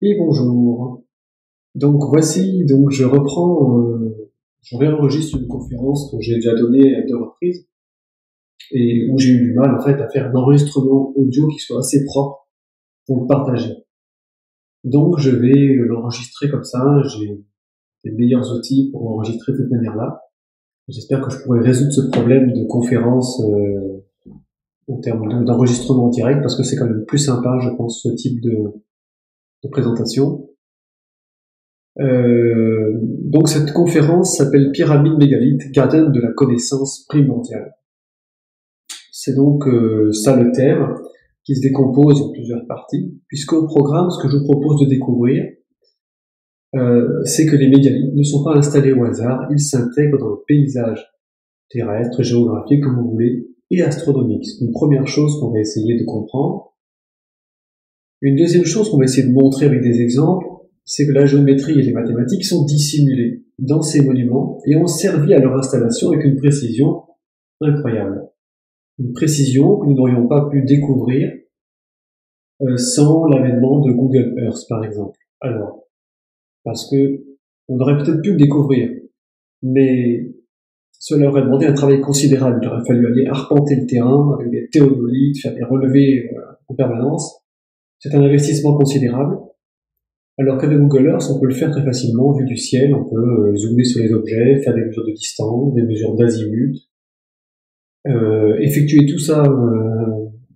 Et bonjour. Donc voici, donc je réenregistre une conférence que j'ai déjà donnée à 2 reprises et où j'ai eu du mal en fait à faire un enregistrement audio qui soit assez propre pour le partager. Donc je vais l'enregistrer comme ça, j'ai des meilleurs outils pour enregistrer de cette manière-là. J'espère que je pourrai résoudre ce problème de conférence en termes d'enregistrement direct parce que c'est quand même plus sympa, je pense, ce type de présentation. Donc cette conférence s'appelle Pyramide mégalithe, gardien de la connaissance primordiale. C'est donc ça le thème, qui se décompose en plusieurs parties, puisqu'au programme, ce que je vous propose de découvrir, c'est que les mégalithes ne sont pas installés au hasard, ils s'intègrent dans le paysage terrestre, géographique, comme vous voulez, et astronomique. C'est une première chose qu'on va essayer de comprendre. Une deuxième chose qu'on va essayer de montrer avec des exemples, c'est que la géométrie et les mathématiques sont dissimulées dans ces monuments et ont servi à leur installation avec une précision incroyable. Une précision que nous n'aurions pas pu découvrir sans l'avènement de Google Earth, par exemple. Alors, parce que on aurait peut-être pu le découvrir, mais cela aurait demandé un travail considérable. Il aurait fallu aller arpenter le terrain avec des théodolites, faire des relevés en permanence. C'est un investissement considérable. Alors qu'avec Google Earth, on peut le faire très facilement, vu du ciel, on peut zoomer sur les objets, faire des mesures de distance, des mesures d'azimut. Effectuer tout ça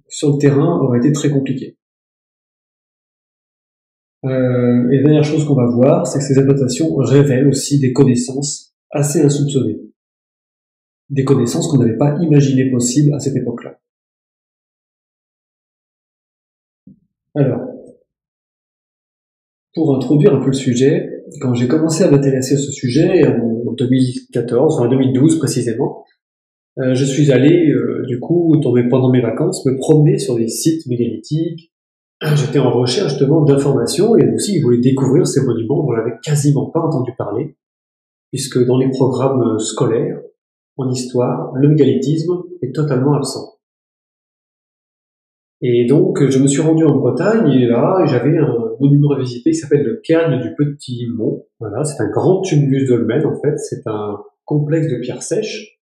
sur le terrain aurait été très compliqué. Et la dernière chose qu'on va voir, c'est que ces exploitations révèlent aussi des connaissances assez insoupçonnées. Des connaissances qu'on n'avait pas imaginées possibles à cette époque-là. Alors, pour introduire un peu le sujet, quand j'ai commencé à m'intéresser à ce sujet, en 2014, en 2012 précisément, je suis allé, du coup, pendant mes vacances, me promener sur des sites mégalithiques. J'étais en recherche justement d'informations et aussi je voulais découvrir ces monuments dont j'avais quasiment pas entendu parler, puisque dans les programmes scolaires, en histoire, le mégalithisme est totalement absent. Et donc, je me suis rendu en Bretagne et là, j'avais un monument à visiter qui s'appelle le Cairn du Petit Mont. Voilà, c'est un grand tumulus dolmen en fait, c'est un complexe de pierres sèches,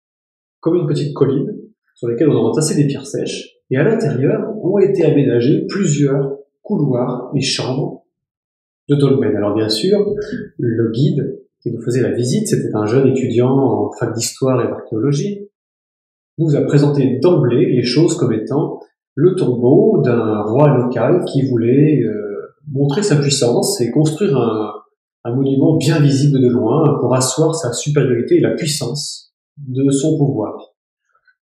comme une petite colline, sur laquelle on a entassé des pierres sèches, et à l'intérieur ont été aménagés plusieurs couloirs et chambres de dolmen. Alors bien sûr, le guide qui nous faisait la visite, c'était un jeune étudiant en fac d'histoire et d'archéologie, nous a présenté d'emblée les choses comme étant le tombeau d'un roi local qui voulait montrer sa puissance et construire un monument bien visible de loin pour asseoir sa supériorité et la puissance de son pouvoir.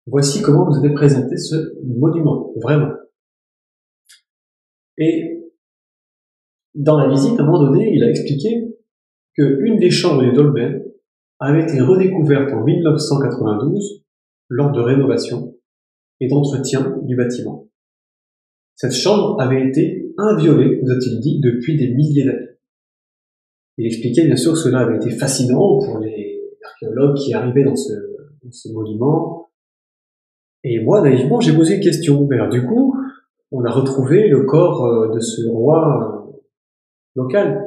Voici comment vous avez présenté ce monument, vraiment. Et dans la visite, à un moment donné, il a expliqué qu'une des chambres du dolmen avait été redécouverte en 1992 lors de rénovation et d'entretien du bâtiment. Cette chambre avait été inviolée, nous a-t-il dit, depuis des milliers d'années. Il expliquait bien sûr que cela avait été fascinant pour les archéologues qui arrivaient dans ce monument. Et moi, naïvement, j'ai posé une question. Mais alors du coup, on a retrouvé le corps de ce roi local.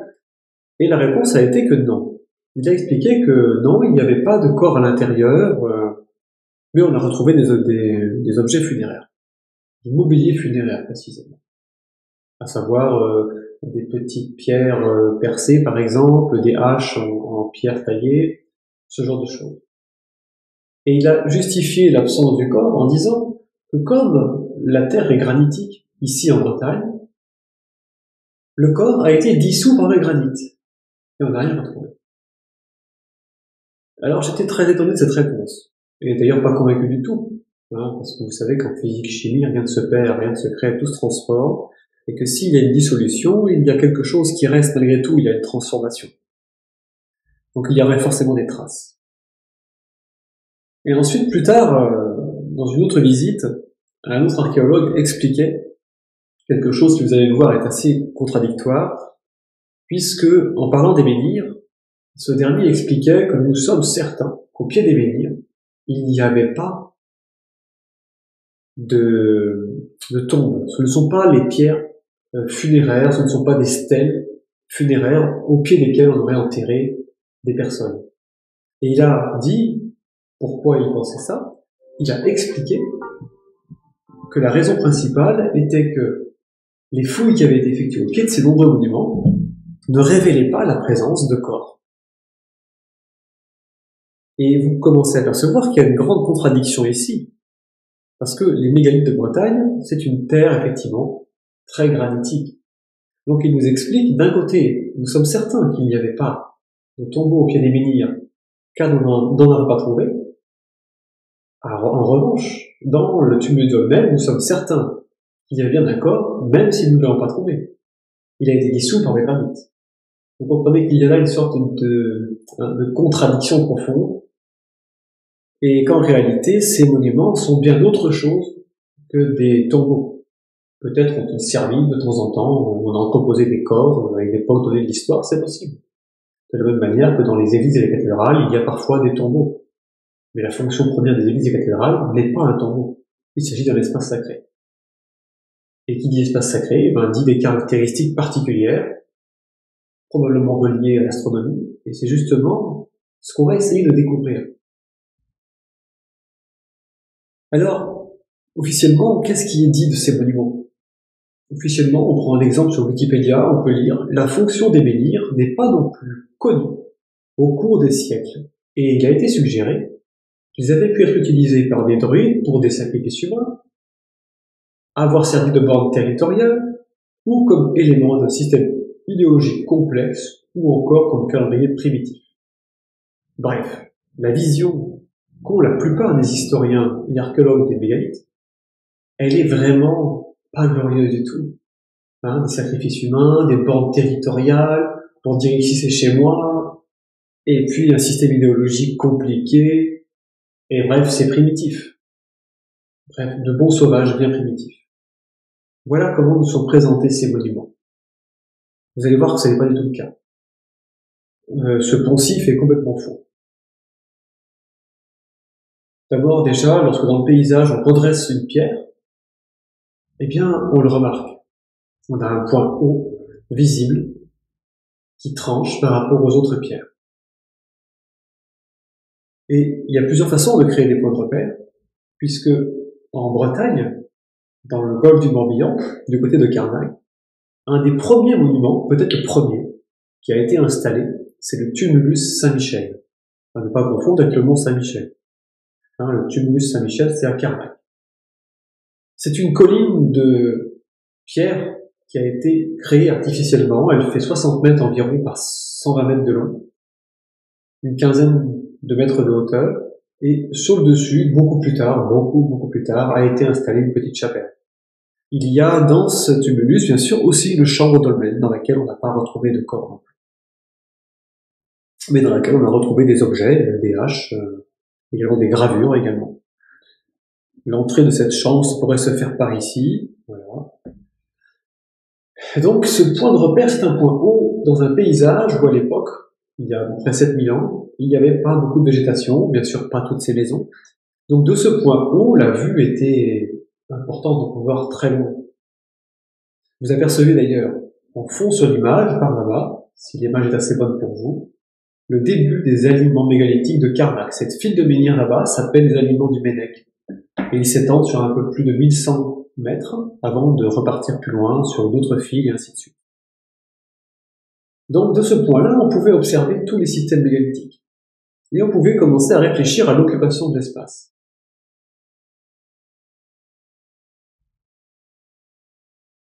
Et la réponse a été que non. Il a expliqué que non, il n'y avait pas de corps à l'intérieur, mais on a retrouvé des objets funéraires. Du mobilier funéraire, précisément. À savoir des petites pierres percées, par exemple, des haches en pierre taillée, ce genre de choses. Et il a justifié l'absence du corps en disant que comme la terre est granitique, ici en Bretagne, le corps a été dissous par le granit. Et on n'a rien retrouvé. Alors j'étais très étonné de cette réponse. Et d'ailleurs pas convaincu du tout. Hein, parce que vous savez qu'en physique-chimie, rien ne se perd, rien ne se crée, tout se transforme. Et que s'il y a une dissolution, il y a quelque chose qui reste malgré tout, il y a une transformation. Donc il y aurait forcément des traces. Et ensuite, plus tard, dans une autre visite, un autre archéologue expliquait quelque chose qui, vous allez le voir, est assez contradictoire, puisque, en parlant des menhirs, ce dernier expliquait que nous sommes certains qu'au pied des menhirs, il n'y avait pas de tombes. Ce ne sont pas les pierres funéraires, ce ne sont pas des stèles funéraires au pied desquels on aurait enterré des personnes. Et il a dit pourquoi il pensait ça. Il a expliqué que la raison principale était que les fouilles qui avaient été effectuées au pied de ces nombreux monuments ne révélaient pas la présence de corps. Et vous commencez à percevoir qu'il y a une grande contradiction ici, parce que les mégalithes de Bretagne, c'est une terre effectivement très granitique. Donc il nous explique, d'un côté, nous sommes certains qu'il n'y avait pas de tombeau au pied des menhirs, car nous n'en avons pas trouvé. En revanche, dans le tumulte dolmen, nous sommes certains qu'il y avait bien un corps, même si nous ne l'avons pas trouvé. Il a été dissous par les granites. Vous comprenez qu'il y a là une sorte de contradiction profonde, et qu'en réalité, ces monuments sont bien autre chose que des tombeaux. Peut-être ont-ils servi de temps en temps, on a composé des corps à une époque donnée de l'histoire, c'est possible. De la même manière que dans les églises et les cathédrales, il y a parfois des tombeaux. Mais la fonction première des églises et cathédrales n'est pas un tombeau. Il s'agit d'un espace sacré. Et qui dit espace sacré, dit des caractéristiques particulières, probablement reliées à l'astronomie, et c'est justement ce qu'on va essayer de découvrir. Alors, officiellement, qu'est-ce qui est dit de ces monuments? Officiellement, on prend un exemple sur Wikipédia, on peut lire « La fonction des menhirs n'est pas non plus connue au cours des siècles, et il a été suggéré qu'ils avaient pu être utilisés par des druides pour des sacrifices humains, avoir servi de borne territoriale, ou comme élément d'un système idéologique complexe, ou encore comme calendrier primitif. » Bref, la vision qu'ont la plupart des historiens et archéologues des mégalithes, elle est vraiment pas glorieuse du tout. Des sacrifices humains, des bornes territoriales, pour dire ici c'est chez moi, et puis un système idéologique compliqué, et bref, c'est primitif. Bref, de bons sauvages bien primitifs. Voilà comment nous sont présentés ces monuments. Vous allez voir que ce n'est pas du tout le cas. Ce poncif est complètement faux. D'abord, déjà, lorsque dans le paysage on redresse une pierre, eh bien, on le remarque. On a un point haut, visible, qui tranche par rapport aux autres pierres. Et il y a plusieurs façons de créer des points de repère, puisque en Bretagne, dans le golfe du Morbihan, du côté de Carnac, un des premiers monuments, peut-être le premier, qui a été installé, c'est le tumulus Saint-Michel. À ne pas confondre avec le mont Saint-Michel. Le tumulus Saint-Michel, c'est à Carnac. C'est une colline de pierre qui a été créée artificiellement. Elle fait 60 mètres environ par 120 mètres de long, une quinzaine de mètres de hauteur, et sur le dessus, beaucoup plus tard, a été installée une petite chapelle. Il y a dans ce tumulus, bien sûr, aussi une chambre dolmen dans laquelle on n'a pas retrouvé de corps non plus, mais dans laquelle on a retrouvé des objets, des haches, également des gravures également. L'entrée de cette chambre pourrait se faire par ici, voilà. Et donc, ce point de repère, c'est un point haut dans un paysage où, à l'époque, il y a à peu près 7000 ans, il n'y avait pas beaucoup de végétation, bien sûr pas toutes ces maisons. Donc, de ce point haut, la vue était importante, de pouvoir très loin. Vous apercevez d'ailleurs, en fond sur l'image, par là-bas, si l'image est assez bonne pour vous, le début des alignements mégalithiques de Carnac. Cette file de menhirs là-bas s'appelle les alignements du Ménec. Et ils s'étendent sur un peu plus de 1100 mètres avant de repartir plus loin sur d'autres fils et ainsi de suite. Donc de ce point-là, on pouvait observer tous les systèmes mégalithiques. Et on pouvait commencer à réfléchir à l'occupation de l'espace.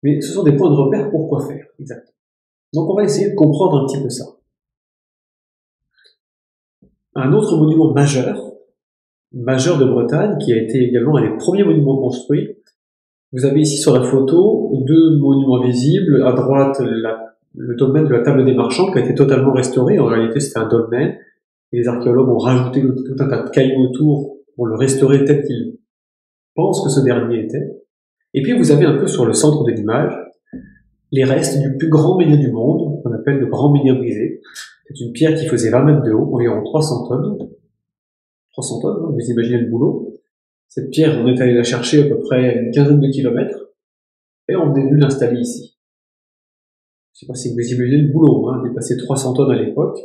Mais ce sont des points de repère pour quoi faire, exactement. Donc on va essayer de comprendre un petit peu ça. Un autre monument majeur de Bretagne, qui a été également un des premiers monuments construits. Vous avez ici sur la photo 2 monuments visibles. À droite, le dolmen de la table des marchands qui a été totalement restauré. En réalité, c'était un dolmen. Et les archéologues ont rajouté tout un tas de cailloux autour pour le restaurer tel qu'ils pensent que ce dernier était. Et puis vous avez un peu sur le centre de l'image les restes du plus grand menhir du monde, qu'on appelle le grand menhir brisé. C'est une pierre qui faisait 20 mètres de haut, environ 300 tonnes. 300 tonnes, vous imaginez le boulot. Cette pierre, on est allé la chercher à peu près une quinzaine de kilomètres, et on est venu l'installer ici. je sais pas si vous imaginez le boulot, hein, dépasser 300 tonnes à l'époque,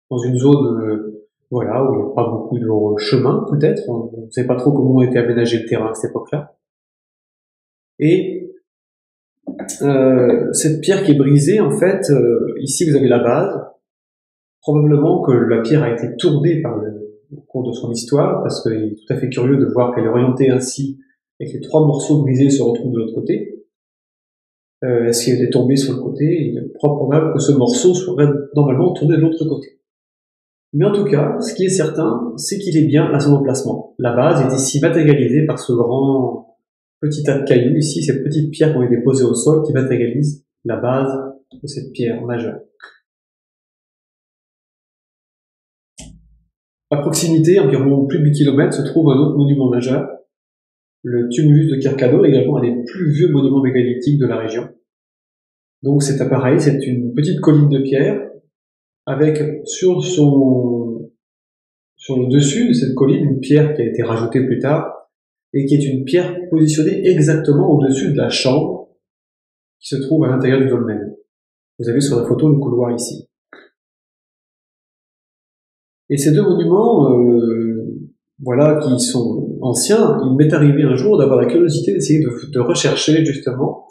dans une zone, voilà, où il n'y a pas beaucoup de chemin, peut-être. On ne sait pas trop comment était aménagé le terrain à cette époque-là. Et cette pierre qui est brisée, en fait, ici vous avez la base. Probablement que la pierre a été tournée au cours de son histoire, parce qu'il est tout à fait curieux de voir qu'elle est orientée ainsi, et que les 3 morceaux brisés se retrouvent de l'autre côté. Est-ce qu'il est tombé sur le côté? Il est probable que ce morceau serait normalement tourné de l'autre côté. Mais en tout cas, ce qui est certain, c'est qu'il est bien à son emplacement. La base est ici matérialisée par ce grand petit tas de cailloux, ici, ces petites pierres qui ont été déposées au sol qui matérialisent la base de cette pierre majeure. À proximité, environ plus de 8 km, se trouve un autre monument majeur, le tumulus de Kerkado, également un des plus vieux monuments mégalithiques de la région. Donc c'est pareil, c'est une petite colline de pierre, avec sur le dessus de cette colline, une pierre qui a été rajoutée plus tard, et qui est une pierre positionnée exactement au-dessus de la chambre qui se trouve à l'intérieur du dolmen. Vous avez sur la photo le couloir ici. Et ces 2 monuments, voilà, qui sont anciens, il m'est arrivé un jour d'avoir la curiosité d'essayer de rechercher justement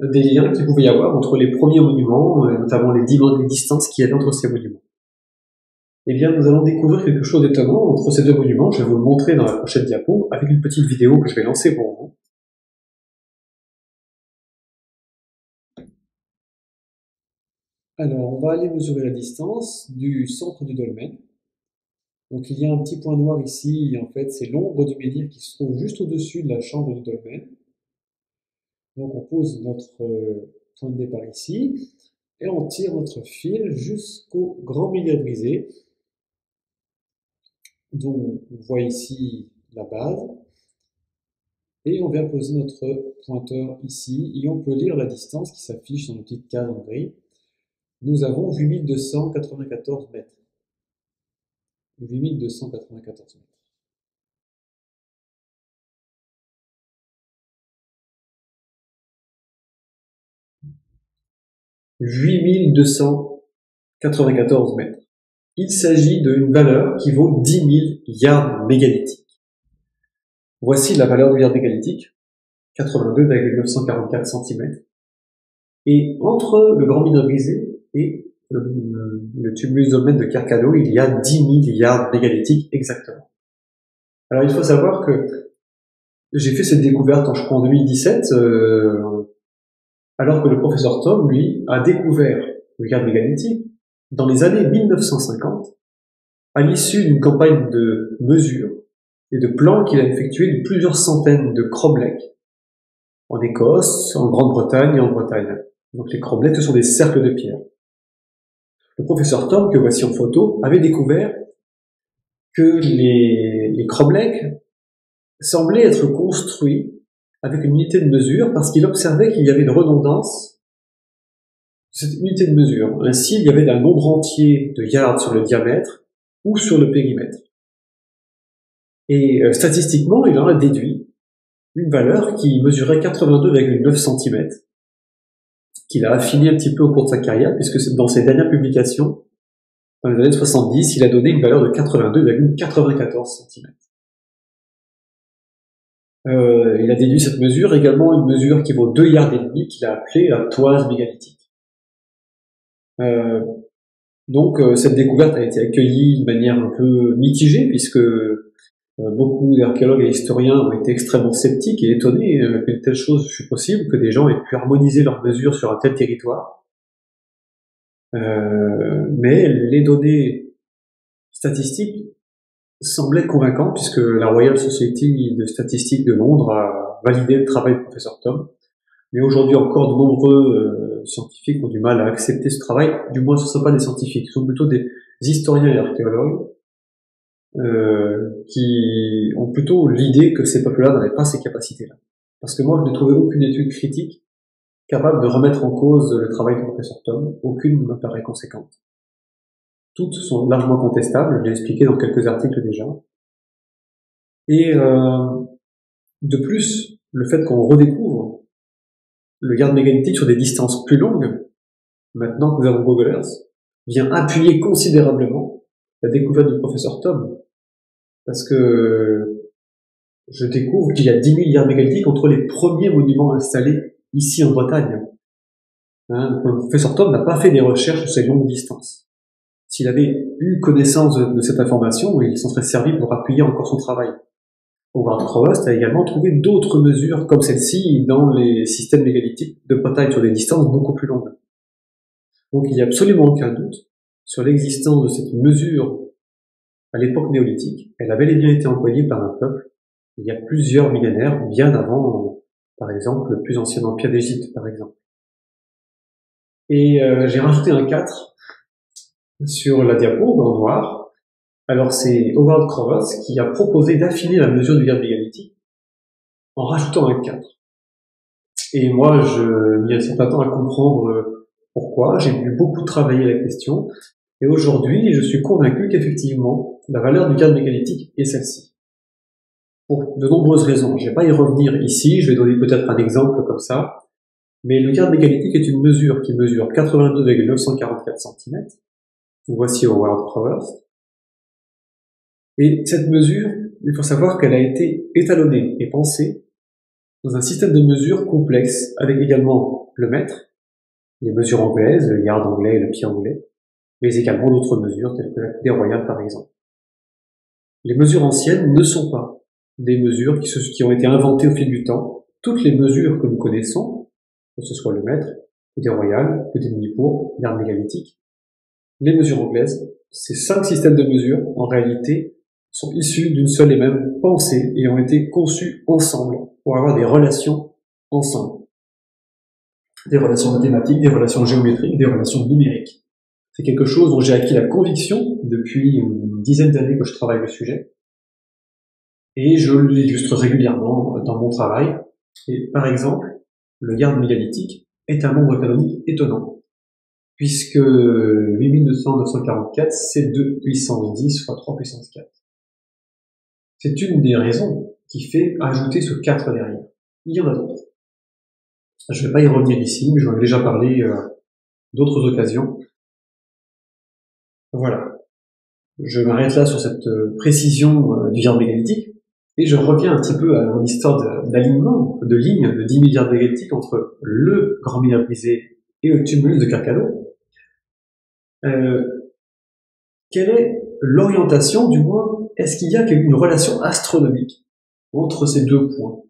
des liens qu'il pouvait y avoir entre les premiers monuments, notamment les distances qu'il y avait entre ces monuments. Eh bien, nous allons découvrir quelque chose d'étonnant entre ces 2 monuments. Je vais vous le montrer dans la prochaine diapo, avec une petite vidéo que je vais lancer pour vous. Alors, on va aller mesurer la distance du centre du dolmen. Donc il y a un petit point noir ici, en fait c'est l'ombre du menhir qui se trouve juste au-dessus de la chambre du dolmen. Donc on pose notre point de départ ici, et on tire notre fil jusqu'au grand menhir brisé, dont on voit ici la base. Et on vient poser notre pointeur ici, et on peut lire la distance qui s'affiche dans une petite case en gris. Nous avons 8294 mètres. 8294 mètres. 8294 mètres. Il s'agit d'une valeur qui vaut 10 000 yards mégalithiques. Voici la valeur du yard mégalithique, 82,944 cm. Et entre le grand menhir brisé et le tumulus dolmen de Kerkado, il y a 10 000 yards mégalithiques exactement. Alors il faut savoir que j'ai fait cette découverte, je crois, en 2017, alors que le professeur Thom, lui, a découvert le yard mégalithique dans les années 1950, à l'issue d'une campagne de mesures et de plans qu'il a effectués de plusieurs centaines de cromlechs en Écosse, en Grande-Bretagne et en Bretagne. Donc les cromlechs, ce sont des cercles de pierre. Le professeur Thom, que voici en photo, avait découvert que les cromlechs semblaient être construits avec une unité de mesure parce qu'il observait qu'il y avait une redondance de cette unité de mesure. Ainsi, il y avait un nombre entier de yards sur le diamètre ou sur le périmètre. Et statistiquement, il en a déduit une valeur qui mesurait 82,9 cm, qu'il a affiné un petit peu au cours de sa carrière, puisque dans ses dernières publications, dans les années 70, il a donné une valeur de 82,94 cm. Il a déduit cette mesure, également une mesure qui vaut 2 yards et demi, qu'il a appelée la toise mégalithique. Donc cette découverte a été accueillie de manière un peu mitigée, puisque beaucoup d'archéologues et historiens ont été extrêmement sceptiques et étonnés qu'une telle chose fût possible, que des gens aient pu harmoniser leurs mesures sur un tel territoire. Mais les données statistiques semblaient convaincantes, puisque la Royal Society de Statistics de Londres a validé le travail du professeur Thom. Mais aujourd'hui encore, de nombreux scientifiques ont du mal à accepter ce travail. Du moins, ce ne sont pas des scientifiques, ce sont plutôt des historiens et archéologues qui ont plutôt l'idée que ces peuples-là n'avaient pas ces capacités-là. Parce que moi, je n'ai trouvé aucune étude critique capable de remettre en cause le travail du professeur Thom. Aucune ne me paraît conséquente. Toutes sont largement contestables, je l'ai expliqué dans quelques articles déjà. Et de plus, le fait qu'on redécouvre le yard mégalithique sur des distances plus longues maintenant que nous avons Google Earth, vient appuyer considérablement la découverte du professeur Thom. Parce que je découvre qu'il y a 10 000 linéaires mégalithiques entre les premiers monuments installés ici en Bretagne. Le professeur Thom n'a pas fait des recherches sur ces longues distances. S'il avait eu connaissance de cette information, il s'en serait servi pour appuyer encore son travail. Howard Crowhurst a également trouvé d'autres mesures comme celle-ci dans les systèmes mégalithiques de Bretagne sur des distances beaucoup plus longues. Donc il n'y a absolument aucun doute sur l'existence de cette mesure à l'époque néolithique. Elle avait bien été employée par un peuple il y a plusieurs millénaires, bien avant, par exemple, le plus ancien empire d'Égypte, par exemple. Et j'ai rajouté un 4 sur la diapo en noir. Alors c'est Howard Crowhurst qui a proposé d'affiner la mesure du garde mégalithique en rajoutant un 4. Et moi, je mis un certain temps à comprendre pourquoi. J'ai dû beaucoup travailler la question. Et aujourd'hui, je suis convaincu qu'effectivement, la valeur du garde mégalithique est celle-ci. Pour de nombreuses raisons. Je ne vais pas y revenir ici, je vais donner peut-être un exemple comme ça. Mais le garde mégalithique est une mesure qui mesure 82,944 cm. Voici Howard Crowhurst. Et cette mesure, il faut savoir qu'elle a été étalonnée et pensée dans un système de mesures complexe, avec également le mètre, les mesures anglaises, le yard anglais et le pied anglais, mais également d'autres mesures telles que la coudée royale par exemple. Les mesures anciennes ne sont pas des mesures qui ont été inventées au fil du temps. Toutes les mesures que nous connaissons, que ce soit le mètre, coudée royale, coudée de Nippur, yard mégalithique, les mesures anglaises, ces 5 systèmes de mesures, en réalité, sont issus d'une seule et même pensée et ont été conçus ensemble pour avoir des relations ensemble. Des relations mathématiques, des relations géométriques, des relations numériques. C'est quelque chose dont j'ai acquis la conviction depuis une dizaine d'années que je travaille le sujet. Et je l'illustre régulièrement dans mon travail. Et par exemple, le garde mégalithique est un nombre canonique étonnant, puisque 8944, c'est 2 puissance 10 fois 3 puissance 4. C'est une des raisons qui fait ajouter ce 4 derrière. Il y en a d'autres. Je ne vais pas y revenir ici, mais j'en ai déjà parlé d'autres occasions. Voilà. Je m'arrête là sur cette précision du garde mégalithique, et je reviens un petit peu à mon histoire d'alignement, de ligne de 10 000 gardes mégalithiques entre le Grand Minière Brisé et le tumulus de Carcalo. Quelle est l'orientation, du moins, est-ce qu'il y a une relation astronomique entre ces deux points?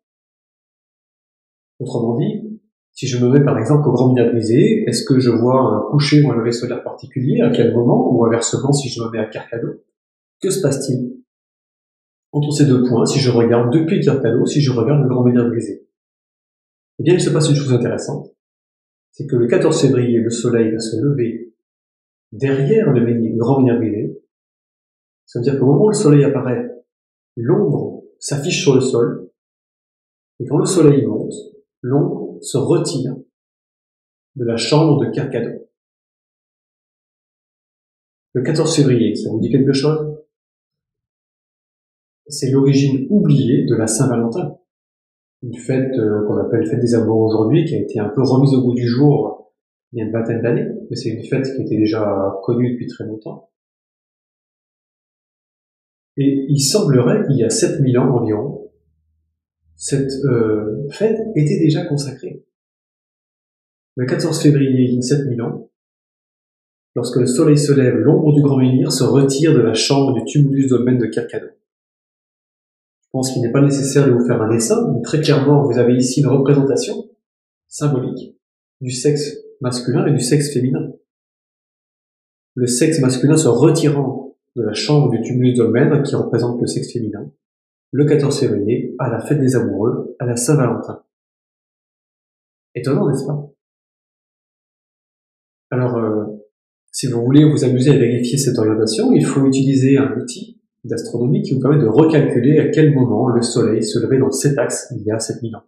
Autrement dit, si je me mets par exemple au Grand Minière Brisé, est-ce que je vois un coucher ou un lever solaire particulier, à quel moment, ou inversement si je me mets à Carcalo? Que se passe-t-il entre ces deux points si je regarde depuis Carcalo, si je regarde le Grand Minière Brisé? Eh bien, il se passe une chose intéressante, c'est que le 14 février, le soleil va se lever derrière le Grand Minière Brisé. Ça veut dire qu'au moment où le soleil apparaît, l'ombre s'affiche sur le sol, et quand le soleil monte, l'ombre se retire de la chambre de Carcado. Le 14 février, ça vous dit quelque chose? C'est l'origine oubliée de la Saint-Valentin, une fête qu'on appelle fête des amoureux aujourd'hui, qui a été un peu remise au goût du jour il y a une vingtaine d'années, mais c'est une fête qui était déjà connue depuis très longtemps. Et il semblerait qu'il y a 7000 ans environ, cette fête était déjà consacrée. Le 14 février, il y a 7000 ans, lorsque le soleil se lève, l'ombre du Grand Menhir se retire de la chambre du tumulus dolmen de Carcado. Je pense qu'il n'est pas nécessaire de vous faire un dessin, mais très clairement, vous avez ici une représentation symbolique du sexe masculin et du sexe féminin. Le sexe masculin se retirant de la chambre du tumulus dolmen, qui représente le sexe féminin, le 14 février, à la fête des amoureux, à la Saint-Valentin. Étonnant, n'est-ce pas? Alors, si vous voulez vous amuser à vérifier cette orientation, il faut utiliser un outil d'astronomie qui vous permet de recalculer à quel moment le soleil se levait dans cet axe il y a 7000 ans.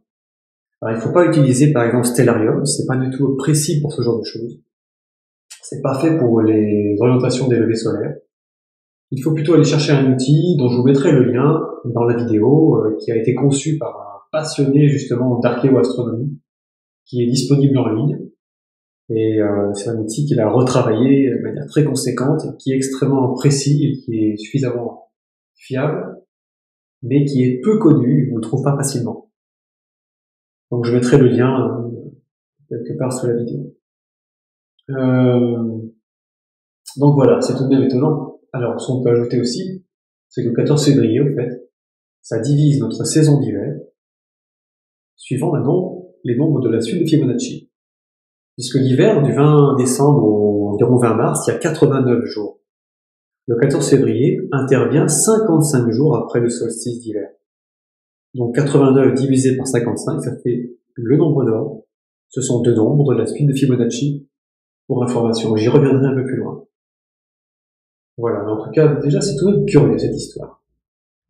Alors, il ne faut pas utiliser par exemple Stellarium, c'est pas du tout précis pour ce genre de choses. C'est pas fait pour les orientations des levées solaires. Il faut plutôt aller chercher un outil dont je vous mettrai le lien dans la vidéo, qui a été conçu par un passionné justement d'archéoastronomie, qui est disponible en ligne. Et c'est un outil qu'il a retravaillé de manière très conséquente, qui est extrêmement précis et qui est suffisamment fiable, mais qui est peu connu, on ne le trouve pas facilement. Donc je mettrai le lien quelque part sous la vidéo. Donc voilà, c'est tout de même étonnant. Alors, ce qu'on peut ajouter aussi, c'est que le 14 février, en fait, ça divise notre saison d'hiver, suivant maintenant les nombres de la suite de Fibonacci. Puisque l'hiver, du 20 décembre au environ 20 mars, il y a 89 jours. Le 14 février intervient 55 jours après le solstice d'hiver. Donc 89 divisé par 55, ça fait le nombre d'or. Ce sont deux nombres de la suite de Fibonacci, pour information. J'y reviendrai un peu plus loin. Voilà, en tout cas, déjà, c'est tout de même curieux, cette histoire.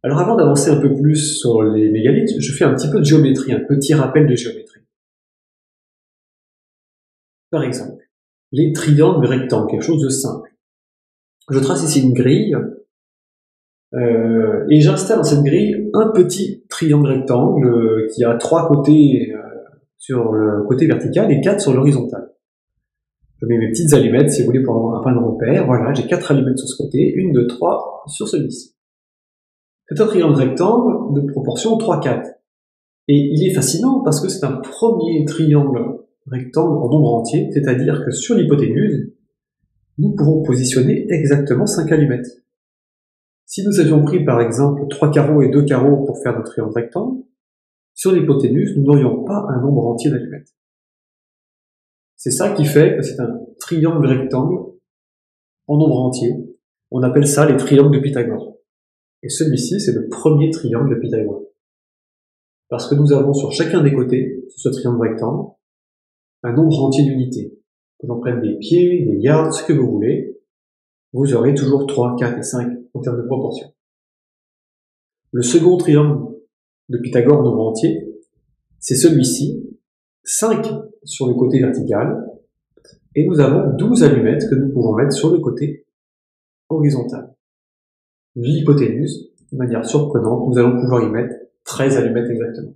Alors avant d'avancer un peu plus sur les mégalithes, je fais un petit peu de géométrie, un petit rappel de géométrie. Par exemple, les triangles rectangles, quelque chose de simple. Je trace ici une grille, et j'installe dans cette grille un petit triangle rectangle qui a 3 côtés sur le côté vertical et 4 sur l'horizontal. Je mets mes petites allumettes, si vous voulez, pour avoir un point de repère. Voilà, j'ai 4 allumettes sur ce côté, 1, 2, 3 sur celui-ci. C'est un triangle rectangle de proportion 3-4. Et il est fascinant parce que c'est un premier triangle rectangle en nombre entier, c'est-à-dire que sur l'hypoténuse, nous pouvons positionner exactement 5 allumettes. Si nous avions pris par exemple 3 carreaux et 2 carreaux pour faire notre triangle rectangle, sur l'hypoténuse, nous n'aurions pas un nombre entier d'allumettes. C'est ça qui fait que c'est un triangle rectangle en nombre entier. On appelle ça les triangles de Pythagore. Et celui-ci, c'est le premier triangle de Pythagore. Parce que nous avons sur chacun des côtés, sur ce triangle rectangle, un nombre entier d'unités. Que l'on prenne des pieds, des yards, ce que vous voulez, vous aurez toujours 3, 4 et 5 en termes de proportion. Le second triangle de Pythagore nombre entier, c'est celui-ci, 5 sur le côté vertical, et nous avons 12 allumettes que nous pouvons mettre sur le côté horizontal. L'hypoténuse, de manière surprenante, nous allons pouvoir y mettre 13 allumettes exactement.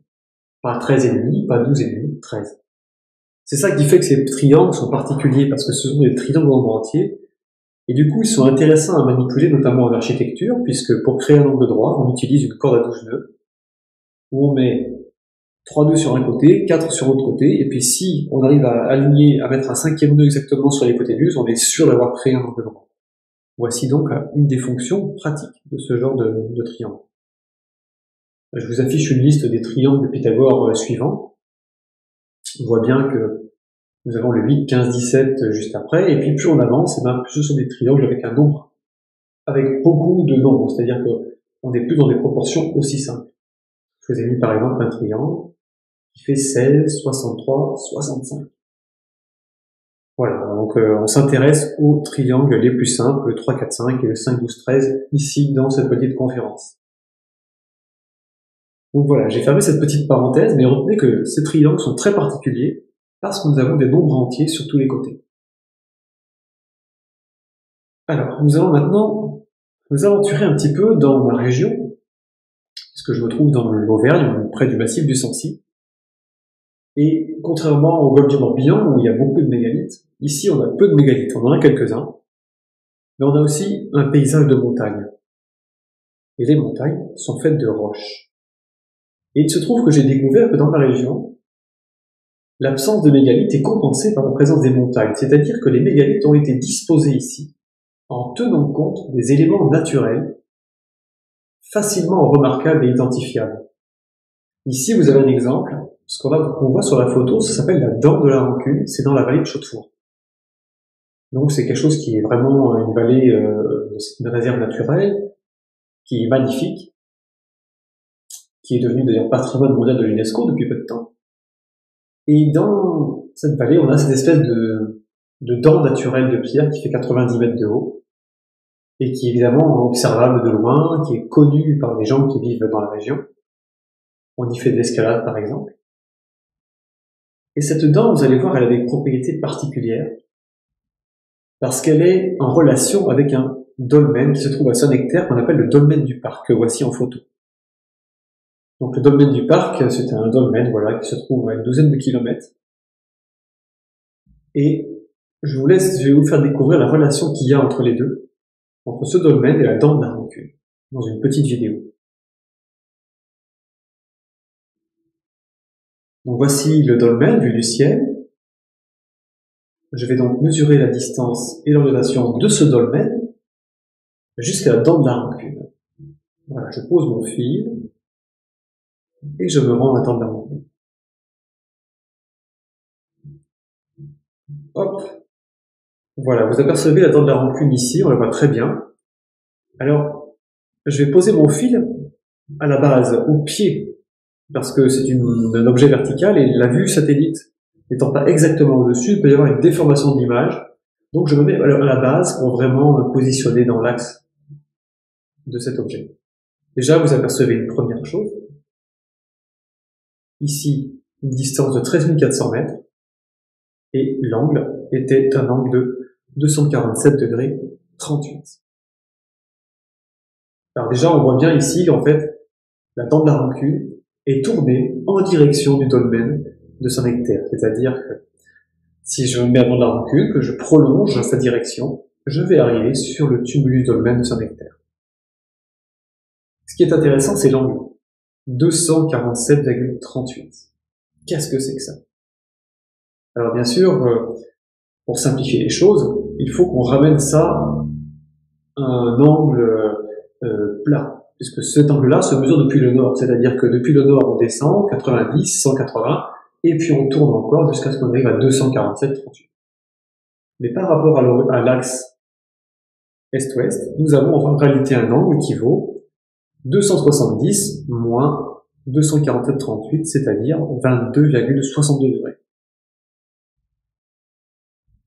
Pas 13 et demi, pas 12 et demi, 13. C'est ça qui fait que ces triangles sont particuliers, parce que ce sont des triangles en nombre entier, et du coup ils sont intéressants à manipuler, notamment en architecture, puisque pour créer un angle droit, on utilise une corde à 12 nœuds, où on met 3 nœuds sur un côté, 4 sur l'autre côté, et puis si on arrive à aligner, à mettre un 5e nœud exactement sur l'hypoténuse, on est sûr d'avoir créé un angle droit. Voici donc une des fonctions pratiques de ce genre de triangle. Je vous affiche une liste des triangles de Pythagore suivants. On voit bien que nous avons le 8, 15, 17 juste après, et puis plus on avance, et ben plus ce sont des triangles avec un nombre, avec beaucoup de nombres, c'est-à-dire qu'on n'est plus dans des proportions aussi simples. Je vous ai mis par exemple un triangle qui fait 16, 63, 65. Voilà, donc on s'intéresse aux triangles les plus simples, le 3, 4, 5 et le 5, 12, 13, ici dans cette petite conférence. Donc voilà, j'ai fermé cette petite parenthèse, mais retenez que ces triangles sont très particuliers parce que nous avons des nombres entiers sur tous les côtés. Alors, nous allons maintenant nous aventurer un petit peu dans ma région, puisque je me trouve dans l'Auvergne, près du massif du Sancy. Et contrairement au golfe du Morbihan, où il y a beaucoup de mégalithes, ici on a peu de mégalithes, on en a quelques-uns, mais on a aussi un paysage de montagne. Et les montagnes sont faites de roches. Et il se trouve que j'ai découvert que dans ma région, l'absence de mégalithes est compensée par la présence des montagnes, c'est-à-dire que les mégalithes ont été disposés ici en tenant compte des éléments naturels facilement remarquables et identifiables. Ici, vous avez un exemple. Ce qu'on voit sur la photo, ça s'appelle la dent de la Rancune, c'est dans la vallée de Chaudefour. Donc c'est quelque chose qui est vraiment une vallée, c'est une réserve naturelle, qui est magnifique, qui est devenue d'ailleurs patrimoine mondial de l'UNESCO depuis peu de temps. Et dans cette vallée, on a cette espèce de dent naturelle de pierre qui fait 90 mètres de haut, et qui est évidemment observable de loin, qui est connue par les gens qui vivent dans la région. On y fait de l'escalade par exemple. Et cette dent, vous allez voir, elle a des propriétés particulières, parce qu'elle est en relation avec un dolmen qui se trouve à Saint-Nectaire, qu'on appelle le dolmen du parc, que voici en photo. Donc le dolmen du parc, c'est un dolmen, voilà, qui se trouve à une douzaine de kilomètres. Et je vais vous faire découvrir la relation qu'il y a entre les deux, entre ce dolmen et la dent de la rancune, dans une petite vidéo. Donc voici le dolmen vu du ciel. Je vais donc mesurer la distance et l'orientation de ce dolmen jusqu'à la dent de la rancune. Voilà, je pose mon fil et je me rends à la dent de la rancune. Hop. Voilà, vous apercevez la dent de la rancune ici, on la voit très bien. Alors, je vais poser mon fil à la base, au pied, parce que c'est un objet vertical et la vue satellite n'étant pas exactement au-dessus, il peut y avoir une déformation de l'image. Donc je me mets à la base pour vraiment me positionner dans l'axe de cet objet. Déjà, vous apercevez une première chose. Ici, une distance de 13 400 mètres et l'angle était un angle de 247 degrés 38. Alors déjà, on voit bien ici qu'en fait, la dent de la rancune est tournée en direction du dolmen de Saint-Nectaire. C'est-à-dire que si je me mets à la dent de la rancune, que je prolonge sa direction, je vais arriver sur le tumulus dolmen de Saint-Nectaire. Ce qui est intéressant, c'est l'angle. 247,38. Qu'est-ce que c'est que ça? Alors bien sûr, pour simplifier les choses, il faut qu'on ramène ça à un angle plat, puisque cet angle-là se mesure depuis le nord, c'est-à-dire que depuis le nord on descend 90, 180, et puis on tourne encore jusqu'à ce qu'on arrive à 247,38. Mais par rapport à l'axe est-ouest, nous avons en réalité un angle qui vaut 270 moins 247,38, c'est-à-dire 22,62 degrés.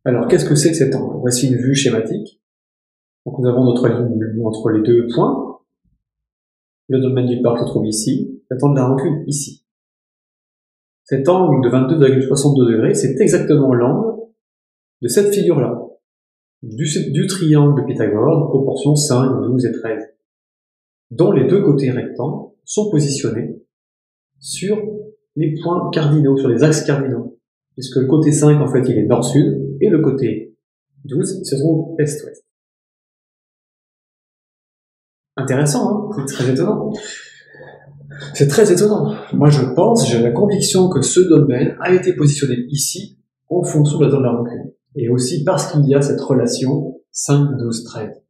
Alors, qu'est-ce que c'est que cet angle? Voici une vue schématique. Donc, nous avons notre ligne entre les deux points. Le dolmen du parc se trouve ici, la dent de la rancune ici. Cet angle de 22,62 degrés, c'est exactement l'angle de cette figure-là, du triangle de Pythagore, de proportions 5, 12 et 13, dont les deux côtés rectangles sont positionnés sur les points cardinaux, sur les axes cardinaux, puisque le côté 5, en fait, il est nord-sud, et le côté 12 se trouve est-ouest. Intéressant, hein? C'est très étonnant. C'est très étonnant. Moi, je pense, j'ai la conviction que ce dolmen a été positionné ici en fonction de la dent de la rancune. Et aussi parce qu'il y a cette relation 5, 12, 13.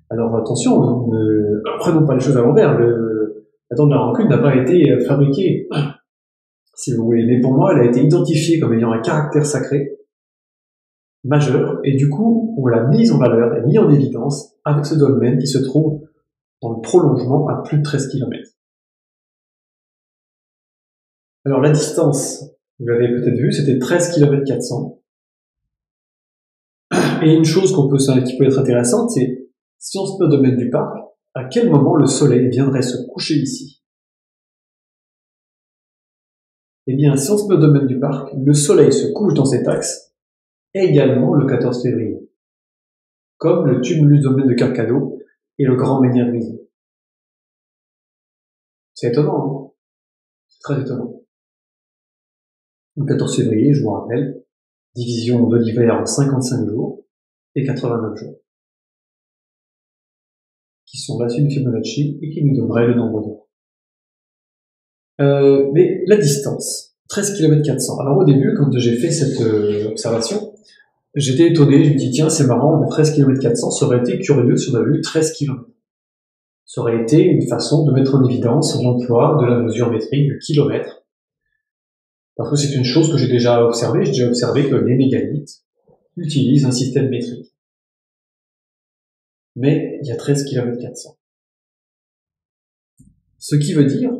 Alors attention, ne prenons pas les choses à l'envers. La dent de la rancune n'a pas été fabriquée, si vous voulez. Mais pour moi, elle a été identifiée comme ayant un caractère sacré majeur. Et du coup, on l'a mise en valeur et mis en évidence avec ce dolmen qui se trouve dans le prolongement à plus de 13 km. Alors la distance, vous l'avez peut-être vu, c'était 13 km 400. Et une chose qui peut être intéressante, c'est si on se met au domaine du parc, à quel moment le soleil viendrait se coucher ici? Eh bien, si on se met au domaine du parc, le soleil se couche dans cet axe également le 14 février, comme le tumulus domaine de Carcado et le grand menhir grisé. C'est étonnant, hein? C'est très étonnant. Le 14 février, je vous rappelle, division de l'hiver en 55 jours et 89 jours, qui sont la suite de Fibonacci et qui nous donnerait le nombre d'heures. Mais la distance, 13 km 400. Alors au début, quand j'ai fait cette observation, j'étais étonné, je me dis tiens, c'est marrant, 13 km 400, ça aurait été curieux si on avait eu 13 km. Ça aurait été une façon de mettre en évidence l'emploi de la mesure métrique du kilomètre. Parce que c'est une chose que j'ai déjà observée que les mégalithes utilisent un système métrique. Mais il y a 13 km 400. Ce qui veut dire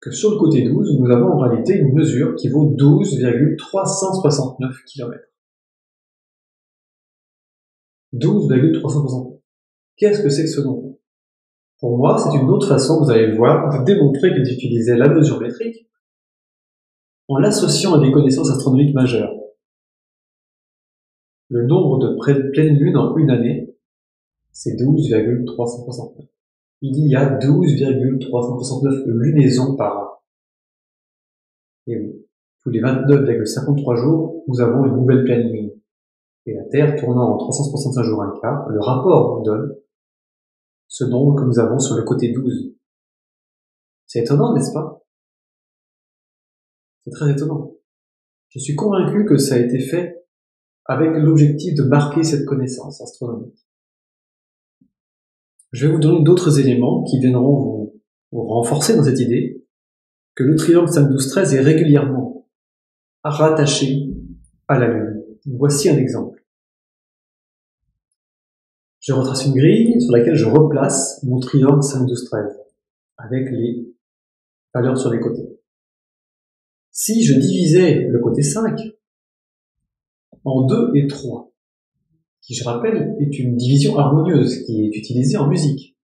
que sur le côté 12, nous avons en réalité une mesure qui vaut 12,369 km. 12,369. Qu'est-ce que c'est que ce nombre? Pour moi, c'est une autre façon, vous allez le voir, de démontrer qu'ils utilisaient la mesure métrique en l'associant à des connaissances astronomiques majeures. Le nombre de pleines lunes en une année, c'est 12,369. Il y a 12,369 lunaisons par an. Et oui. tous les 29,53 jours, nous avons une nouvelle pleine lune. Et la Terre tournant en 365 jours un quart, le rapport nous donne ce nombre que nous avons sur le côté 12. C'est étonnant, n'est-ce pas? C'est très étonnant. Je suis convaincu que ça a été fait avec l'objectif de marquer cette connaissance astronomique. Je vais vous donner d'autres éléments qui viendront vous renforcer dans cette idée que le triangle 5, 12, 13 est régulièrement rattaché à la Lune. Voici un exemple. Je retrace une grille sur laquelle je replace mon triangle 5, 12, 13 avec les valeurs sur les côtés. Si je divisais le côté 5 en 2 et 3, qui, je rappelle, est une division harmonieuse qui est utilisée en musique.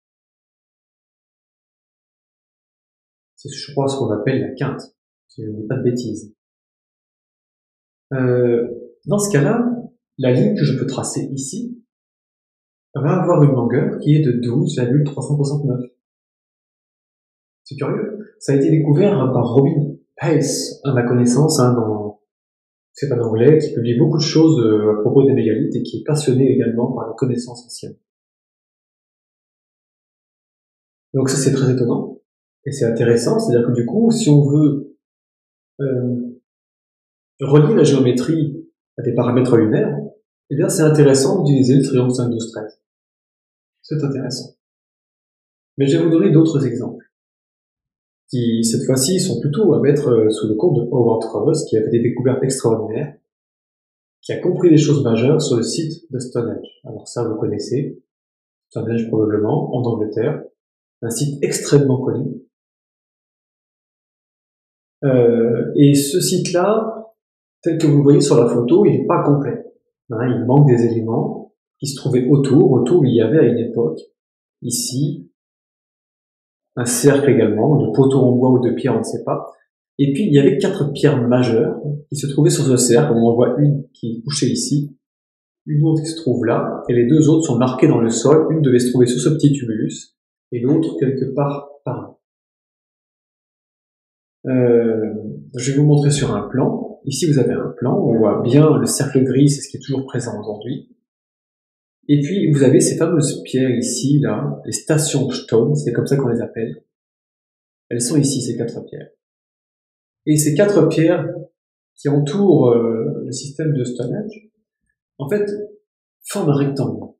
C'est, je crois, ce qu'on appelle la quinte, si je ne dis pas de bêtises. Dans ce cas-là, la ligne que je peux tracer ici va avoir une longueur qui est de 12,369. C'est curieux. Ça a été découvert par Robin Hayes, à ma connaissance, c'est un Anglais qui publie beaucoup de choses à propos des mégalithes et qui est passionné également par les connaissances anciennes. Donc ça, c'est très étonnant et c'est intéressant, c'est-à-dire que du coup, si on veut relier la géométrie à des paramètres lunaires, eh bien c'est intéressant d'utiliser le triangle 5, 12, 13. C'est intéressant. Mais je vais vous donner d'autres exemples qui, cette fois-ci, sont plutôt à mettre sous le compte de Howard Cross, qui a fait des découvertes extraordinaires, qui a compris des choses majeures sur le site de Stonehenge. Alors ça, vous connaissez, Stonehenge probablement, en Angleterre, un site extrêmement connu. Et ce site-là, tel que vous le voyez sur la photo, il n'est pas complet. Il manque des éléments qui se trouvaient autour. Autour, il y avait à une époque, ici, un cercle également, de poteaux en bois ou de pierre, on ne sait pas. Et puis, il y avait 4 pierres majeures qui se trouvaient sur ce cercle. On en voit une qui est couchée ici, une autre qui se trouve là, et les 2 autres sont marquées dans le sol. Une devait se trouver sous ce petit tumulus, et l'autre quelque part par là. Je vais vous montrer sur un plan. Ici, vous avez un plan où on voit bien le cercle gris, c'est ce qui est toujours présent aujourd'hui. Et puis, vous avez ces fameuses pierres ici, là, les stations Stone, c'est comme ça qu'on les appelle. Elles sont ici, ces 4 pierres. Et ces 4 pierres qui entourent le système de Stonehenge, en fait, forment un rectangle.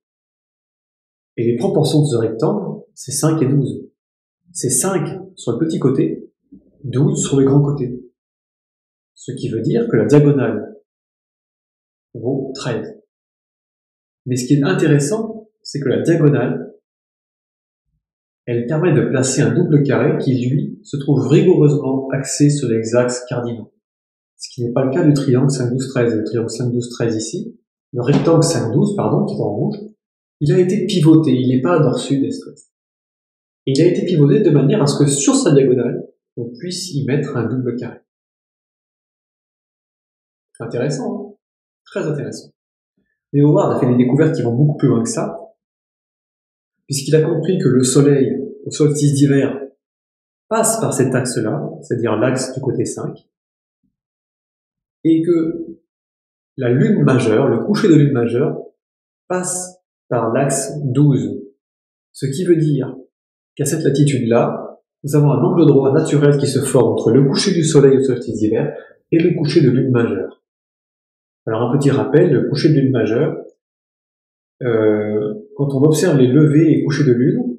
Et les proportions de ce rectangle, c'est 5 et 12. C'est 5 sur le petit côté, 12 sur le grand côté. Ce qui veut dire que la diagonale vaut 13. Mais ce qui est intéressant, c'est que la diagonale, elle permet de placer un double carré qui, lui, se trouve rigoureusement axé sur les axes cardinaux. Ce qui n'est pas le cas du triangle 5, 12, 13. Le triangle 5, 12, 13 ici, le rectangle 5, 12, pardon, qui est en rouge, il a été pivoté, il n'est pas nord-sud, est-ouest. Et il a été pivoté de manière à ce que sur sa diagonale, on puisse y mettre un double carré. Intéressant, hein? Très intéressant. Mais Howard a fait des découvertes qui vont beaucoup plus loin que ça, puisqu'il a compris que le soleil, au solstice d'hiver, passe par cet axe-là, c'est-à-dire l'axe du côté 5, et que la lune majeure, le coucher de lune majeure, passe par l'axe 12. Ce qui veut dire qu'à cette latitude-là, nous avons un angle droit naturel qui se forme entre le coucher du soleil au solstice d'hiver et le coucher de lune majeure. Alors un petit rappel, le coucher de lune majeure, quand on observe les levées et couchers de lune,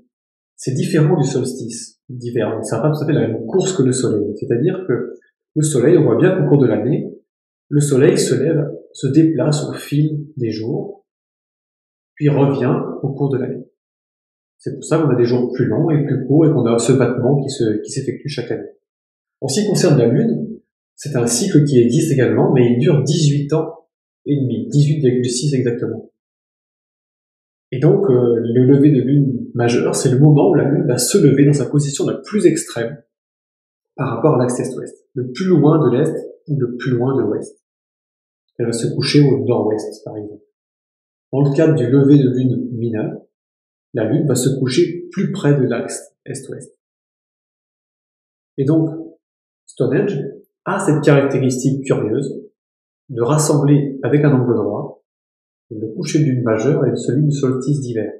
c'est différent du solstice d'hiver. Ça n'a pas tout à fait la même course que le soleil. C'est-à-dire que le soleil, on voit bien qu'au cours de l'année, le soleil se lève, se déplace au fil des jours, puis revient au cours de l'année. C'est pour ça qu'on a des jours plus longs et plus courts et qu'on a ce battement qui s'effectue chaque année. En ce qui concerne la Lune, c'est un cycle qui existe également, mais il dure 18 ans et demi, 18,6 exactement. Et donc, le lever de Lune majeure, c'est le moment où la Lune va se lever dans sa position la plus extrême par rapport à l'axe est-ouest, le plus loin de l'est ou le plus loin de l'ouest. Elle va se coucher au nord-ouest, par exemple. Dans le cadre du lever de Lune mineur, la Lune va se coucher plus près de l'axe est-ouest. Et donc, Stonehenge a cette caractéristique curieuse de rassembler avec un angle droit le coucher de lune majeure et celui du solstice d'hiver.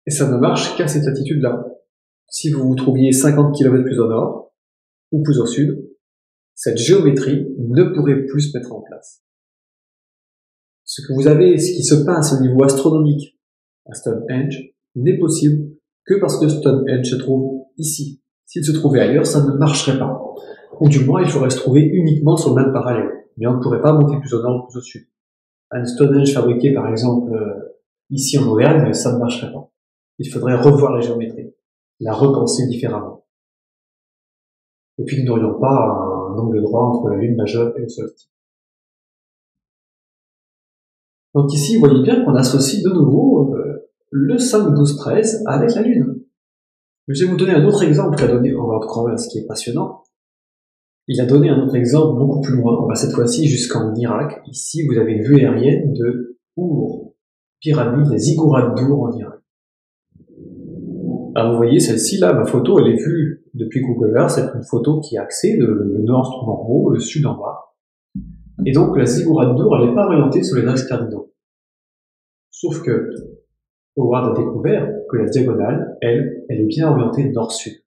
Et ça ne marche qu'à cette latitude-là. Si vous vous trouviez 50 km plus au nord ou plus au sud, cette géométrie ne pourrait plus se mettre en place. Ce qui se passe au niveau astronomique à Stonehenge n'est possible que parce que Stonehenge se trouve ici. S'il se trouvait ailleurs, ça ne marcherait pas. Ou du moins, il faudrait se trouver uniquement sur le même parallèle. Mais on ne pourrait pas monter plus au nord ou plus au sud. Un Stonehenge fabriqué, par exemple, ici en Auvergne, ça ne marcherait pas. Il faudrait revoir la géométrie, la repenser différemment. Et puis nous n'aurions pas un angle droit entre la lune majeure et le solstice. Donc ici, vous voyez bien qu'on associe de nouveau le 5, 12, 13 avec la lune. Mais je vais vous donner un autre exemple qu'a donné Howard Crowell, ce qui est passionnant. Il a donné un autre exemple beaucoup plus loin, on va cette fois-ci jusqu'en Irak. Ici, vous avez une vue aérienne de Our, pyramide des Ziggourats d'Ur en Irak. Alors vous voyez, celle-ci, là, ma photo, elle est vue depuis Google Earth, c'est une photo qui est axée, le nord se trouve en haut, le sud en bas. Et donc, la Ziggourate d'Ur, elle n'est pas orientée sur les axes cardinaux. Sauf que Howard a découvert que la diagonale, elle est bien orientée nord-sud.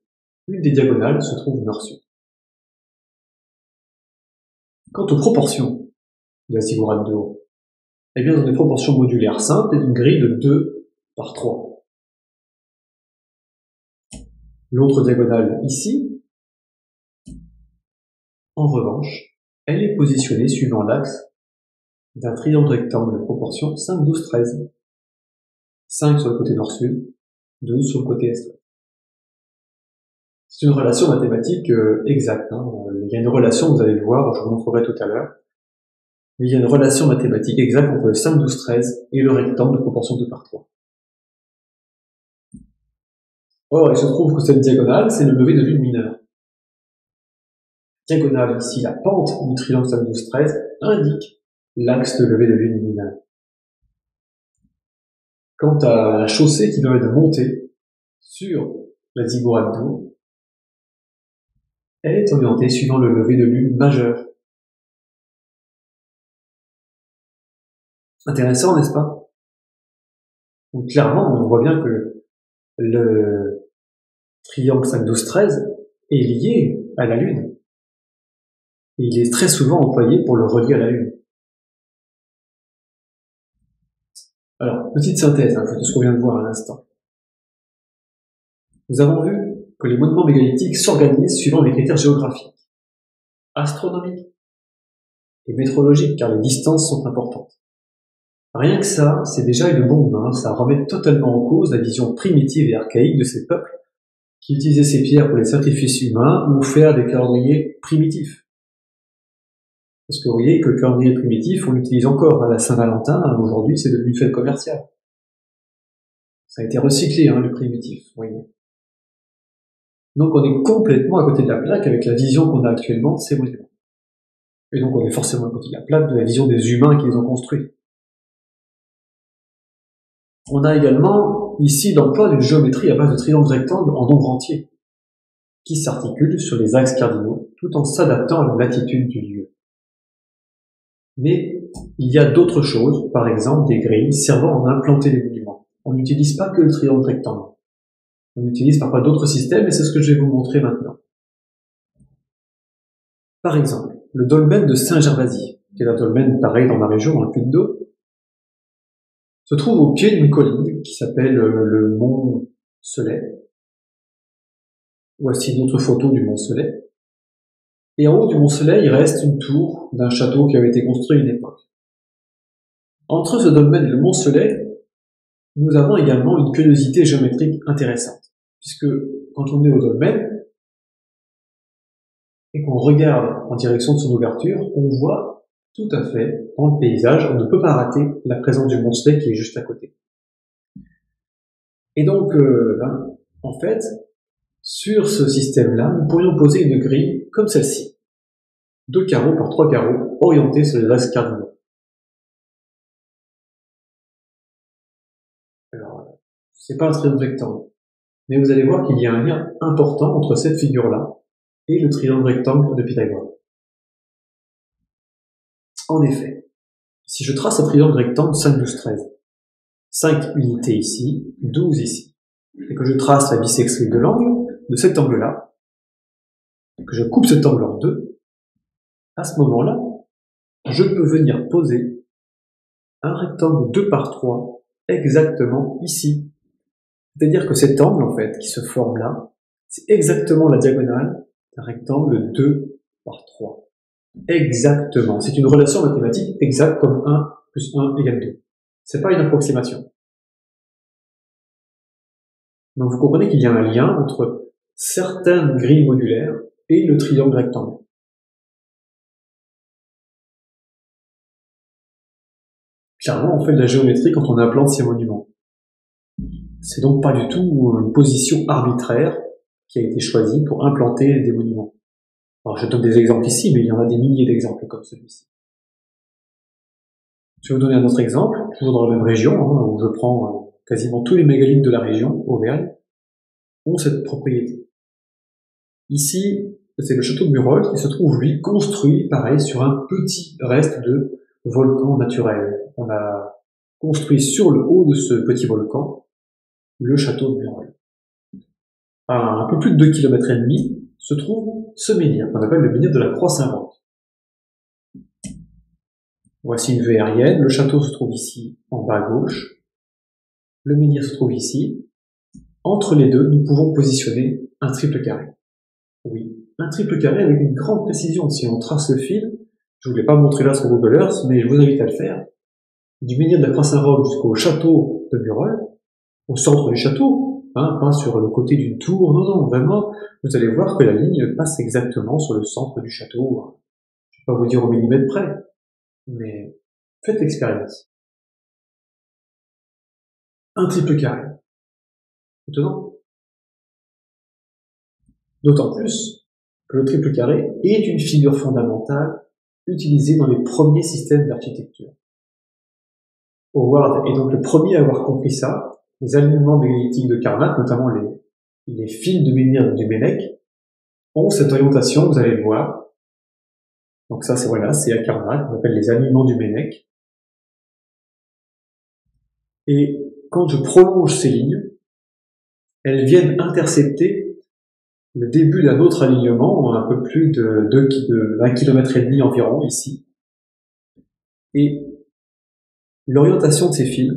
Une des diagonales se trouve nord-sud. Quant aux proportions de la Ziggourate d'Ur, eh bien, dans des proportions modulaires simples, une grille de 2 par 3. L'autre diagonale ici, en revanche, elle est positionnée suivant l'axe d'un triangle rectangle de proportion 5, 12, 13. 5 sur le côté nord-sud, 12 sur le côté est. C'est une relation mathématique exacte. Il y a une relation, vous allez le voir, je vous montrerai tout à l'heure. Mais il y a une relation mathématique exacte entre le 5, 12, 13 et le rectangle de proportion 2 par 3. Or, il se trouve que cette diagonale, c'est le lever de lune mineure. Diagonale ici, la pente du triangle 5, 12, 13 indique l'axe de lever de lune mineure. Quant à la chaussée qui permet de monter sur la Ziggourate d'Ur, elle est orientée suivant le lever de lune majeur. Intéressant, n'est-ce pas? Donc clairement, on voit bien que le triangle 5, 12, 13 est lié à la Lune. Et il est très souvent employé pour le relier à la Lune. Alors, petite synthèse de ce qu'on vient de voir à l'instant. Nous avons vu que les monuments mégalithiques s'organisent suivant des critères géographiques, astronomiques et météorologiques, car les distances sont importantes. Rien que ça, c'est déjà une bombe, ça remet totalement en cause la vision primitive et archaïque de ces peuples qui utilisaient ces pierres pour les sacrifices humains ou faire des calendriers primitifs. Parce que vous voyez que le calendrier primitif, on l'utilise encore à la Saint-Valentin, aujourd'hui c'est devenu une fête commerciale. Ça a été recyclé, le primitif, vous voyez. Donc on est complètement à côté de la plaque avec la vision qu'on a actuellement de ces monuments. Et donc on est forcément à côté de la plaque de la vision des humains qui les ont construits. On a également ici l'emploi d'une géométrie à base de triangles rectangles en nombre entier, qui s'articulent sur les axes cardinaux tout en s'adaptant à la latitude du lieu. Mais il y a d'autres choses, par exemple des grilles servant à implanter les monuments. On n'utilise pas que le triangle rectangle. On utilise parfois d'autres systèmes et c'est ce que je vais vous montrer maintenant. Par exemple, le dolmen de Saint-Gervasy, qui est un dolmen pareil dans ma région, dans le Puy-de-Dôme, se trouve au pied d'une colline qui s'appelle le Mont Celet. Voici une autre photo du Mont Celet. Et en haut du Mont Celet, il reste une tour d'un château qui avait été construit à une époque. Entre ce dolmen et le Mont Celet, nous avons également une curiosité géométrique intéressante, puisque quand on est au dolmen et qu'on regarde en direction de son ouverture, on voit tout à fait dans le paysage, on ne peut pas rater la présence du Mont Celet qui est juste à côté. Et donc, en fait, sur ce système-là, nous pourrions poser une grille comme celle-ci. 2 carreaux par 3 carreaux, orientés sur les axes cardinaux. Alors, c'est pas un triangle rectangle. Mais vous allez voir qu'il y a un lien important entre cette figure-là et le triangle rectangle de Pythagore. En effet, si je trace un triangle rectangle 5, 12, 13, 5 unités ici, 12 ici, et que je trace la bissextrie de l'angle, de cet angle-là, que je coupe cet angle en deux, à ce moment-là, je peux venir poser un rectangle 2 par 3 exactement ici. C'est-à-dire que cet angle, en fait, qui se forme là, c'est exactement la diagonale d'un rectangle 2 par 3. Exactement. C'est une relation mathématique exacte comme 1 plus 1 égale 2. C'est pas une approximation. Donc vous comprenez qu'il y a un lien entre certaines grilles modulaires et le triangle rectangle. Clairement, on fait de la géométrie quand on implante ces monuments. C'est donc pas du tout une position arbitraire qui a été choisie pour implanter des monuments. Alors je donne des exemples ici, mais il y en a des milliers d'exemples comme celui-ci. Je vais vous donner un autre exemple, toujours dans la même région, où je prends quasiment tous les mégalithes de la région, Auvergne, ont cette propriété. Ici, c'est le château de Murol qui se trouve, lui, construit, pareil, sur un petit reste de volcan naturel. On a construit sur le haut de ce petit volcan le château de Murol. À un peu plus de 2,5 km se trouve ce menhir, qu'on appelle le menhir de la Croix-Saint-Roch. Voici une vue aérienne, le château se trouve ici, en bas à gauche, le menhir se trouve ici. Entre les deux, nous pouvons positionner un triple carré. Oui, un triple carré avec une grande précision. Si on trace le fil, je ne vous l'ai pas montré là sur Google Earth, mais je vous invite à le faire, du menhir de la Croix-Saint-Roch jusqu'au château de Murol, au centre du château, pas sur le côté d'une tour, non, vraiment, vous allez voir que la ligne passe exactement sur le centre du château. Je ne vais pas vous dire au millimètre près, mais faites l'expérience. Un triple carré. Étonnant. D'autant plus que le triple carré est une figure fondamentale utilisée dans les premiers systèmes d'architecture. Howard est donc le premier à avoir compris ça. Les alignements mégalithiques de Karnak, notamment les fils de menhir du Mélec, ont cette orientation, vous allez le voir. Donc ça, c'est à Karnak, on appelle les alignements du Mélec. Et quand je prolonge ces lignes, elles viennent intercepter le début d'un autre alignement, un peu plus de 1,5 km environ, ici. Et l'orientation de ces fils,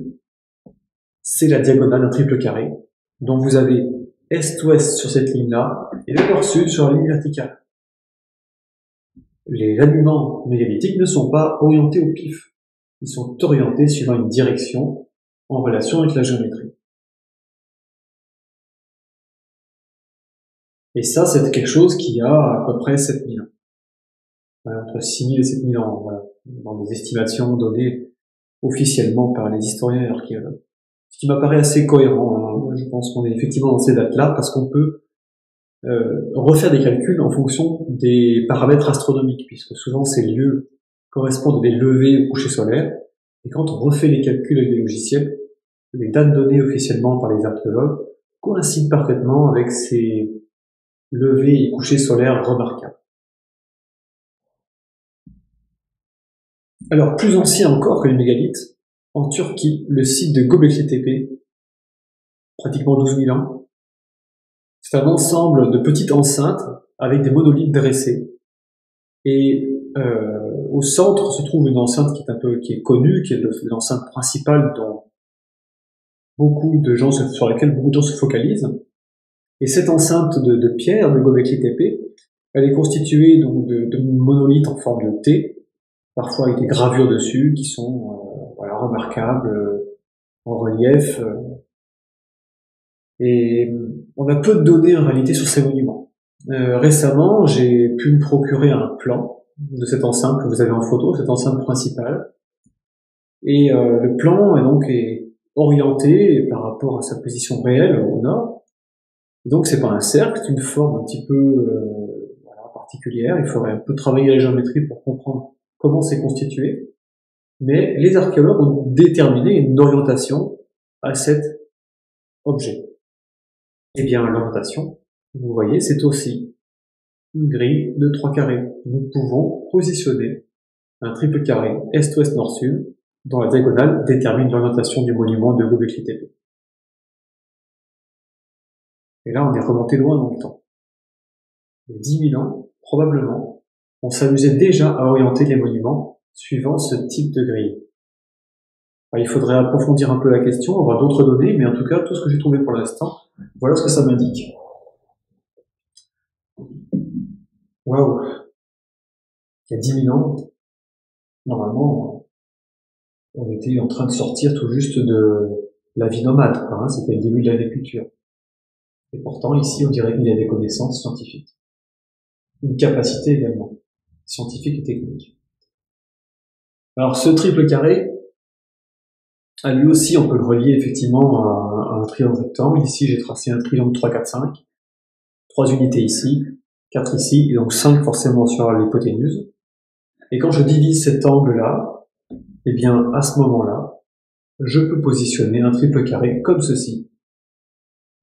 c'est la diagonale d'un triple carré, dont vous avez est-ouest sur cette ligne-là, et le nord-sud sur la ligne verticale. Les alignements mégalithiques ne sont pas orientés au pif. Ils sont orientés suivant une direction en relation avec la géométrie. Et ça, c'est quelque chose qui a à peu près 7000 ans. Entre 6000 et 7000 ans, voilà, dans les estimations données officiellement par les historiens et archéologues. Ce qui m'apparaît assez cohérent. Je pense qu'on est effectivement dans ces dates-là parce qu'on peut refaire des calculs en fonction des paramètres astronomiques, puisque souvent ces lieux correspondent à des levées ou couchers solaires, et quand on refait les calculs avec des logiciels, les dates données officiellement par les archéologues coïncident parfaitement avec ces levées et couchers solaires remarquables. Alors, plus ancien encore que les mégalithes, en Turquie, le site de Göbekli Tepe, pratiquement 12 000 ans, c'est un ensemble de petites enceintes avec des monolithes dressés. Et au centre se trouve une enceinte qui est connue, qui est l'enceinte principale dont sur laquelle beaucoup de gens se focalisent. Et cette enceinte de pierre de Göbekli Tepe, elle est constituée donc de monolithes en forme de T, parfois avec des gravures dessus qui sont remarquables, en relief. Et on a peu de données en réalité sur ces monuments. Récemment, j'ai pu me procurer un plan de cette enceinte que vous avez en photo, cette enceinte principale. Et le plan est orienté par rapport à sa position réelle au nord. Et donc c'est pas un cercle, c'est une forme un petit peu particulière. Il faudrait un peu travailler la géométrie pour comprendre comment c'est constitué. Mais les archéologues ont déterminé une orientation à cet objet. Eh bien, l'orientation, vous voyez, c'est aussi une grille de 3 carrés. Nous pouvons positionner un triple carré est-ouest nord-sud dont la diagonale détermine l'orientation du monument de Göbekli Tepe. Et là, on est remonté loin dans le temps. Il y a 10 000 ans, probablement, on s'amusait déjà à orienter les monuments suivant ce type de grille. Alors, il faudrait approfondir un peu la question, avoir d'autres données, mais en tout cas, tout ce que j'ai trouvé pour l'instant, voilà ce que ça m'indique. Waouh! Il y a 10 000 ans, normalement, on était en train de sortir tout juste de la vie nomade, hein, c'était le début de l'agriculture. Et pourtant, ici, on dirait qu'il y a des connaissances scientifiques. Une capacité également, scientifique et technique. Alors, ce triple carré, lui aussi, on peut le relier effectivement à un triangle rectangle. Ici, j'ai tracé un triangle 3, 4, 5. 3 unités ici, 4 ici, et donc 5 forcément sur l'hypoténuse. Et quand je divise cet angle-là, eh bien, à ce moment-là, je peux positionner un triple carré comme ceci.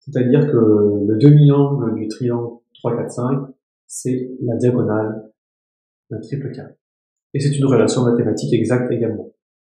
C'est-à-dire que le demi-angle du triangle 3, 4, 5, c'est la diagonale d'un triple carré. Et c'est une relation mathématique exacte également.